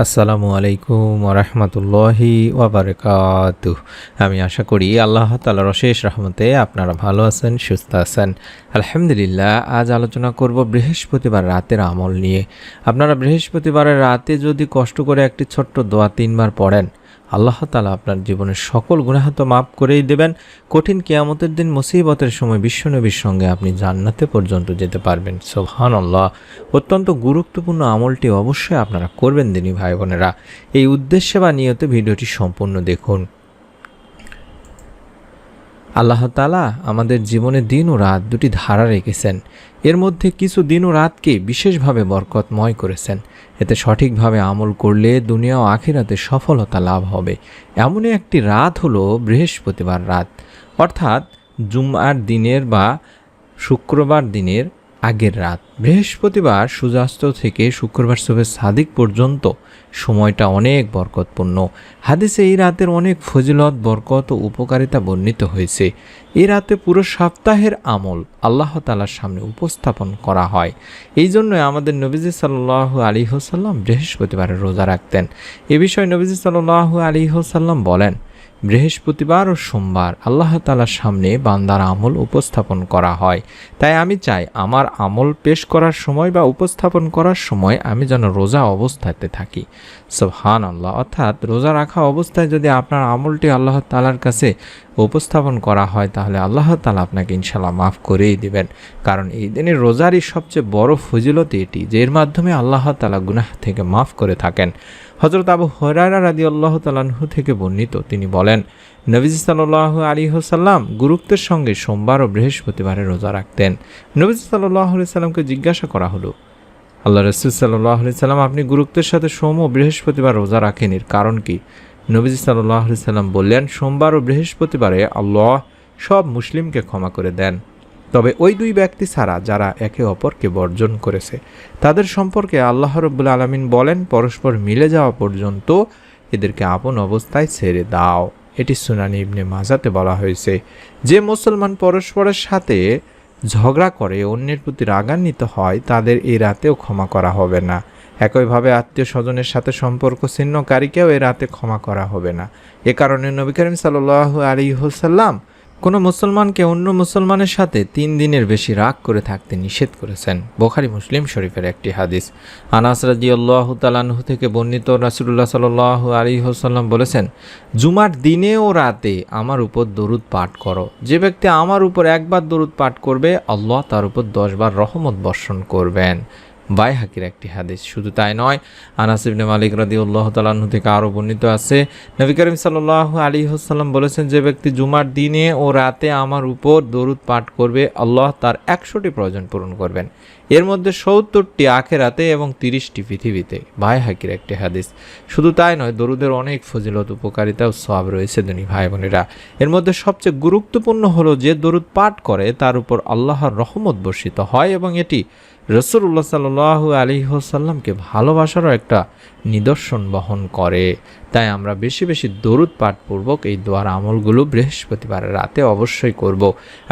আসসালামু আলাইকুম ওরহমতুল্লাহি ওয়াবারাকাতুহ। আমি আশা করি আল্লাহ তাআলার অশেষ রহমতে আপনারা ভালো আছেন, সুস্থ আছেন। আলহামদুলিল্লাহ। আজ আলোচনা করব বৃহস্পতিবার রাতের আমল নিয়ে। আপনারা বৃহস্পতিবারের রাতে যদি কষ্ট করে একটি ছোট্ট দোয়া ৩ বার পড়েন, আল্লাহ তাআলা আপনার জীবনের সকল গুনাহ তো মাফ করেই দেবেন। কঠিন কিয়ামতের দিন মুসিবতের সময় বিশ্বনবীর সঙ্গে আপনি জান্নাতে পর্যন্ত যেতে পারবেন। সুবহানাল্লাহ। অত্যন্ত গুরুত্বপূর্ণ আমলটি অবশ্যই আপনারা করবেন দিনী ভাই বোনেরা। এই উদ্দেশ্যে বা নিয়তে ভিডিওটি সম্পূর্ণ দেখুন। আল্লাহ তাআলা আমাদের জীবনে দিন ও রাত দুটি ধারা রেখেছেন। এর মধ্যে কিছু দিন ও রাতকে বিশেষভাবে বরকতময় করেছেন। এতে সঠিকভাবে আমল করলে দুনিয়া ও আখিরাতে সফলতা লাভ হবে। এমনই একটি রাত হলো বৃহস্পতিবার রাত, অর্থাৎ জুমার দিনের বা শুক্রবার দিনের আগের রাত। বৃহস্পতিবার সূর্যাস্ত থেকে শুক্রবার সুবহে সাদিক পর্যন্ত সময়টা অনেক বরকতপূর্ণ। হাদিসে এই রাতের অনেক ফজিলত, বরকত ও উপকারিতা বর্ণিত হয়েছে। এই রাতে পুরো সপ্তাহের আমল আল্লাহ তাআলার সামনে উপস্থাপন করা হয়। এই জন্যই আমাদের নবীজি সাল্লাল্লাহু আলাইহি ওয়াসাল্লাম বৃহস্পতিবারে রোজা রাখতেন। এ বিষয়ে নবীজি সাল্লাল্লাহু আলাইহি ওয়াসাল্লাম বলেন, বৃহস্পতিবার ও সোমবার আল্লাহ তাআলার সামনে বান্দার আমল উপস্থাপন করা হয়। তাই আমি চাই আমার আমল পেশ করার সময় বা উপস্থাপন করার সময় আমি যেন রোজা অবস্থাতে থাকি। সুবহানাল্লাহ। অর্থাৎ রোজা রাখা অবস্থায় যদি আপনার আমলটি আল্লাহ তাআলার কাছে উপস্থাপন করা হয়, তাহলে আল্লাহ তাআলা আপনাকে ইনশাআল্লাহ মাফ করেই দিবেন। কারণ এই দিনের রোজারই সবচেয়ে বড় ফজিলত এটি, যে এর মাধ্যমে আল্লাহ তাআলা গুনাহ থেকে মাফ করে থাকেন। হযরত আবু হুরায়রা রাদিয়াল্লাহু তাআলা আনহু থেকে বর্ণিত, তিনি বলেন, নবীজি সাল্লাল্লাহু আলাইহি ওয়াসাল্লাম গুরুত্বের সঙ্গে সোমবার ও বৃহস্পতিবারে রোজা রাখতেন। নবীজি সাল্লাল্লাহু আলাইহি সাল্লামকে জিজ্ঞাসা করা হলো, আল্লাহ রাসূল সাল্লাল্লাহু আলাইহি সাল্লাম, আপনি গুরুত্বের সাথে সোম ও বৃহস্পতিবার রোজা রাখেন, এর কারণ কি? নবীজি সাল্লাল্লাহু আলাইহি সাল্লাম বললেন, সোমবার ও বৃহস্পতিবারে আল্লাহ সব মুসলিমকে ক্ষমা করে দেন, তবে ওই দুই ব্যক্তি ছাড়া যারা একে অপরকে বর্জন করেছে। তাদের সম্পর্কে আল্লাহ রাব্বুল আলামিন বলেন, পরস্পর মিলে যাওয়া পর্যন্ত এদেরকে আপন অবস্থায় ছেড়ে দাও। এটি সুনানি ইবনে মাজাতে বলা হয়েছে। যে মুসলমান পরস্পরের সাথে ঝগড়া করে, অন্যের প্রতি রাগান্বিত হয়, তাদের এই রাতেও ক্ষমা করা হবে না। একইভাবে আত্মীয় স্বজনের সাথে সম্পর্ক ছিন্নকারীকেও এই রাতে ক্ষমা করা হবে না। এ কারণে নবী করিম সাল্লাল্লাহু আলাইহি ওয়াসাল্লাম কোনো মুসলমানকে অন্য মুসলমানের সাথে 3 দিনের বেশি রাগ করে থাকতে নিষেধ করেছেন। বুখারী মুসলিম শরীফের একটি হাদিস। আনাস রাদিয়াল্লাহু তাআলা আনহু থেকে বর্ণিত, রাসূলুল্লাহ সাল্লাল্লাহু আলাইহি ওয়াসাল্লাম বলেছেন, জুমার দিনে ও রাতে আমার উপর দরুদ পাঠ করো। যে ব্যক্তি আমার উপর একবার দরুদ পাঠ করবে, আল্লাহ তার উপর 10 বার রহমত বর্ষণ করবেন। বাইহাকির একটি হাদিস। শুধু তাই নয়, আনাস ইবনে মালিক রাদিয়াল্লাহু তাআলা আনহু থেকে আরও বর্ণিত আছে, নবী করিম সাল্লাল্লাহু আলাইহি ওয়াসাল্লাম বলেছেন, যে ব্যক্তি জুমার দিনে ও রাতে আমার উপর দরুদ পাঠ করবে, আল্লাহ তার 100টি প্রয়োজন পূরণ করবেন। এর মধ্যে 70টি আখিরাতে এবং 30টি পৃথিবীতে। বাইহাকির একটি হাদিস। শুধু তাই নয়, দরুদের অনেক ফজিলত, উপকারিতা ও সওয়াব রয়েছে দিনী ভাই বোনেরা। এর মধ্যে সবচেয়ে গুরুত্বপূর্ণ হলো, যে দরুদ পাঠ করে তার উপর আল্লাহর রহমত বর্ষিত হয় এবং এটি রাসূলুল্লাহ সাল্লাল্লাহু আলাইহি ওয়াসাল্লামকে ভালোবাসারও একটা নিদর্শন বহন করে। তাই আমরা বেশি বেশি দরুদ পাঠপূর্বক এই দোয়ার আমলগুলো বৃহস্পতিবারের রাতে অবশ্যই করব।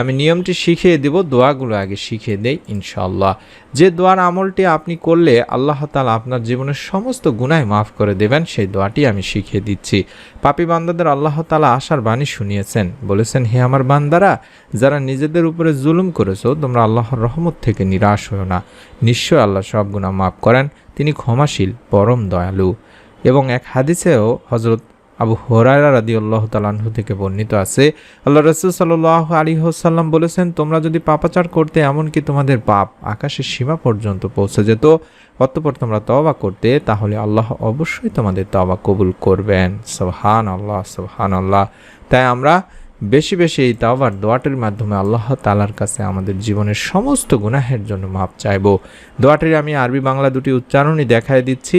আমি নিয়মটি শিখিয়ে দেব, দোয়াগুলো আগে শিখিয়ে দেই ইনশাআল্লাহ। যে দোয়ার আমলটি আপনি করলে আল্লাহ তাআলা আপনার জীবনের সমস্ত গুনাহ মাফ করে দেবেন, সেই দোয়াটি আমি শিখিয়ে দিচ্ছি। পাপী বান্দাদের আল্লাহ তাআলা আশার বাণী শুনিয়েছেন, বলেছেন, হে আমার বান্দারা, যারা নিজেদের উপরে জুলুম করেছো, তোমরা আল্লাহর রহমত থেকে নিরাশ হও না। নিশ্চয় আল্লাহ সব গুনাহ মাফ করেন, তিনি ক্ষমাশীল, পরম দয়ালু। এবং এক হাদিসেও হযরত আবু হুরায়রা রাদিয়াল্লাহু তাআলা আনহু থেকে বর্ণিত আছে, আল্লাহ রাসূল সাল্লাল্লাহু আলাইহি ওয়াসাল্লাম বলেছেন, তোমরা যদি পাপাচার করতে, এমনকি তোমাদের পাপ আকাশের সীমা পর্যন্ত পৌঁছে যেত, অতঃপর তোমরা তওবা করতে, তাহলে আল্লাহ অবশ্যই তোমাদের তওবা কবুল করবেন। সুবহানাল্লাহ, সুবহানাল্লাহ। তাই আমরা বেশি বেশি এই তাওবার দোয়াটির মাধ্যমে আল্লাহ তাআলার কাছে আমাদের জীবনের সমস্ত গুনাহের জন্য মাপ চাইব। দোয়াটির আমি আরবি বাংলা দুটি উচ্চারণই দেখায় দিচ্ছি,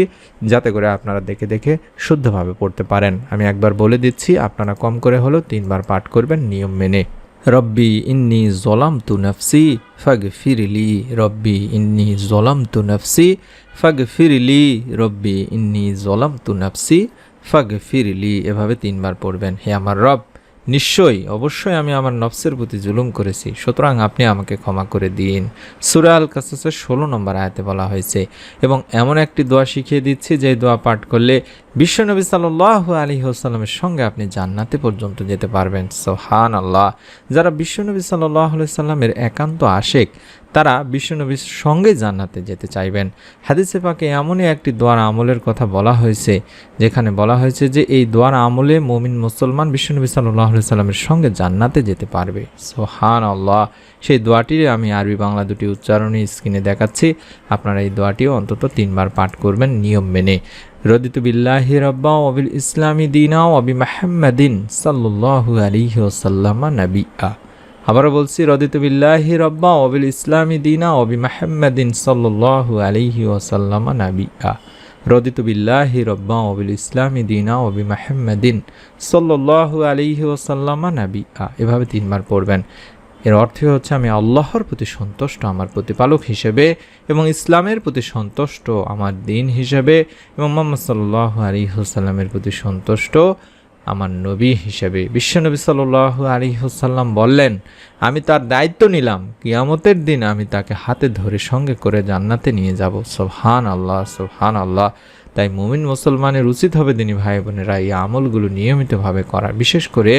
যাতে করে আপনারা দেখে দেখে শুদ্ধভাবে পড়তে পারেন। আমি একবার বলে দিচ্ছি, আপনারা কম করে হলেও 3 বার পাঠ করবেন নিয়ম মেনে। রব্বি ইন্নী যলামতু নাফসি ফাগফিরলি, রব্বি ইন্নী যলামতু নাফসি ফাগফিরলি, রব্বি ইন্নী যলামতু নাফসি ফাগফিরলি। এভাবে 3 বার পড়বেন। হে আমার রব, নিশ্চয়ই অবশ্যই আমি আমার নফসের প্রতি জুলুম করেছি, সুতরাং আপনি আমাকে ক্ষমা করে দিন। সূরা আল কাসাসের 16 নম্বর আয়াতে বলা হয়েছে। এবং এমন একটি দোয়া শিখিয়ে দিচ্ছি যে দোয়া পাঠ করলে বিশ্বনবী সাল্লাল্লাহু আলাইহি ওয়াসাল্লামের সঙ্গে আপনি জান্নাতে পর্যন্ত যেতে পারবেন। সুবহানাল্লাহ। যারা বিশ্বনবী সাল্লাল্লাহু আলাইহি ওয়াসাল্লামের একান্ত আশেক তারা বিশ্বনবীর সঙ্গে জান্নাতে যেতে চাইবেন। হাদিসে পাকে এমনই একটি দোয়ার আমলের কথা বলা হয়েছে যেখানে বলা হয়েছে যে এই দোয়ার আমলে মুমিন মুসলমান বিশ্বনবী সাল্লাল্লাহু আলাইহি ওয়াসাল্লামের সঙ্গে জান্নাতে যেতে পারবে। সুবহানাল্লাহ। সেই দোয়াটির আমি আরবি বাংলা দুটি উচ্চারণই স্ক্রিনে দেখাচ্ছি, আপনারা এই দোয়াটিও অন্তত 3 বার পাঠ করবেন নিয়ম মেনে। রদিতু বিল্লাহি রাব্বা ওয়া বিল ইসলামি দীনা ওয়া বিমুহাম্মাদিন সাল্লাল্লাহু আলাইহি ওয়াসাল্লাম নাবিয়্যা। আবারও বলছি, রদিতু বিল্লাহি রাব্বা ওয়া বিল ইসলামি দীনা ওয়া বিমুহাম্মাদিন সাল্লাল্লাহু আলাইহি ওয়াসাল্লাম নাবিয়্যা। রদিতু বিল্লাহি রাব্বা ওয়া বিল ইসলামি দীনা ওয়া বিমুহাম্মাদিন সাল্লাল্লাহু আলাইহি ওয়াসাল্লাম নাবিয়্যা। এভাবে 3 বার পড়বেন। এর অর্থ হচ্ছে আমি আল্লাহর প্রতি সন্তুষ্ট আমার প্রতিপালক হিসেবে এবং ইসলামের প্রতি সন্তুষ্ট আমার দিন হিসেবে এবং মুহাম্মদ সাল্লাল্লাহু আলাইহি ওয়াসাল্লামের প্রতি সন্তুষ্ট আমার নবী হিসেবে। বিশ্বনবী সাল্লাল্লাহু আলাইহি ওয়াসাল্লাম বললেন, আমি তার দায়িত্ব নিলাম, কিয়ামতের দিন আমি তাকে হাতে ধরে সঙ্গে করে জান্নাতে নিয়ে যাব। সুবহানাল্লাহ, সুবহানাল্লাহ। তাই মুমিন মুসলমানের উচিত হবে দিনী ভাই বোনেরা এই আমলগুলো নিয়মিতভাবে করা। বিশেষ করে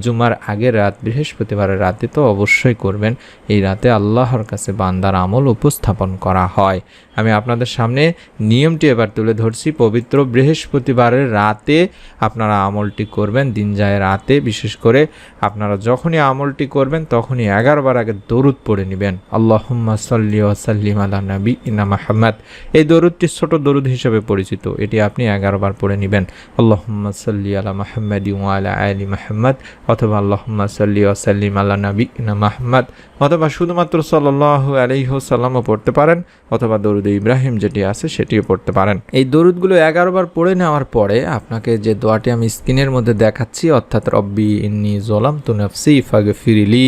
জুমার আগের রাত, বৃহস্পতিবারের রাতে তো অবশ্যই করবেন। এই রাতে আল্লাহর কাছে বান্দার আমল উপস্থাপন করা হয়। আমি আপনাদের সামনে নিয়মটি এবার তুলে ধরছি। পবিত্র বৃহস্পতিবারের রাতে আপনারা আমলটি করবেন। দিন যায় রাতে, বিশেষ করে আপনারা যখনই আমলটি করবেন তখনই 11 বার আগে দরুদ পড়ে নেবেন। আল্লাহুম্মা সাল্লি ওয়া সাল্লিম আলা নাবিয়িনা মুহাম্মদ। এই দরুদটি ছোট দরুদ হিসেবে পরিচিত, এটি আপনি 11 বার পড়ে নেবেন। আল্লাহুম্মা সাল্লি আলা মুহাম্মাদি ওয়া আলা আলি মুহাম্মদ, অথবা আল্লাহুম্মা সাল্লি ওয়া সাল্লিম আলা নাবিয়িনা মুহাম্মদ, অথবা শুধুমাত্র সাল্লাল্লাহু আলাইহি ওয়াসাল্লামও পড়তে পারেন, অথবা দরুদ ইব্রাহিম যেটি আছে সেটিও পড়তে পারেন। এই দরুদগুলো 11 বার পড়ে নেওয়ার পরে আপনাকে যে দোয়াটি আমি স্ক্রিনের মধ্যে দেখাচ্ছি, অর্থাৎ রব্বি ইন্নী যালামতু নাফসি ফাগফিরলি,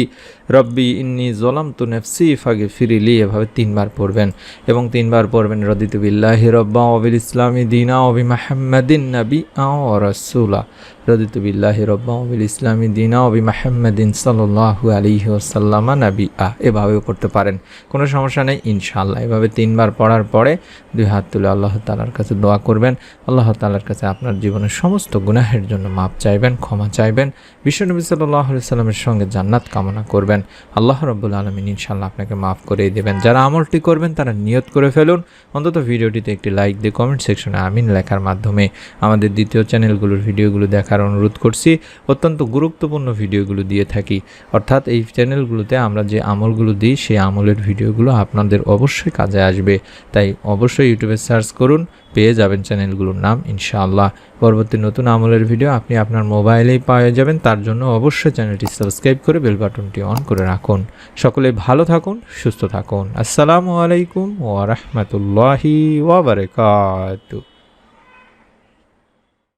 রব্বি ইন্নী যালামতু নাফসি ফাগফিরলি, এভাবে 3 বার পড়বেন। এবং 3 বার পড়বেন রদিতু বিল্লাহি রাব্বা ওয়া বিল ইসলামি দীনা ওয়া বিমুহাম্মাদিন নাবিয়্যা ওয়া রাসূলা। রদিতু বিল্লাহি রাব্বা ওয়া বিল ইসলামি দীনা ওয়া বিমুহাম্মাদিন সাল্লাল্লাহু আলাইহি ওয়াসাল্লাম নাবিয়্যা। এভাবেও পড়তে পারেন, কোনো সমস্যা নেই ইনশাআল্লাহ। এভাবে 3 বার পড়ার পরে 2 হাত তুলে আল্লাহ তাআলার কাছে দোয়া করবেন। আল্লাহ তাআলার কাছে আপনার জীবনের সমস্ত গুনাহের জন্য মাপ চাইবেন, ক্ষমা চাইবেন। বিশ্বনবী সাল্লাল্লাহু আলাইহি ওয়াসাল্লামের সঙ্গে জান্নাত কামনা করবেন। আল্লাহ রাব্বুল আলামিন ইনশাআল্লাহ আপনাকে মাফ করে দেবেন। যারা আমলটি করবেন তারা নিয়ত করে ফেলুন। অন্তত ভিডিওটিতে একটি লাইক দিয়ে কমেন্ট সেকশনে আমিন লেখার মাধ্যমে আমাদের দ্বিতীয় চ্যানেলগুলোর ভিডিওগুলো দেখার অনুরোধ করছি। অত্যন্ত গুরুত্বপূর্ণ ভিডিওগুলো দিয়ে থাকি, অর্থাৎ এই চ্যানেলগুলোতে আমরা যে আমলগুলো দিই সেই আমলের ভিডিওগুলো আপনাদের অবশ্যই কাজে আসবে। তাই অবশ্যই ইউটিউবে সার্চ করুন, পেয়ে যাবেন চ্যানেলগুলোর নাম ইনশাআল্লাহ। পরবর্তী নতুন আমলের ভিডিও আপনি আপনার মোবাইলেই পেয়ে যাবেন। তার জন্য অবশ্যই চ্যানেলটি সাবস্ক্রাইব করে বেল বাটনটি অন করে রাখুন। সকলে ভালো থাকুন, সুস্থ থাকুন। আসসালামু আলাইকুম ওয়া রাহমাতুল্লাহি ওয়া বারাকাতুহু।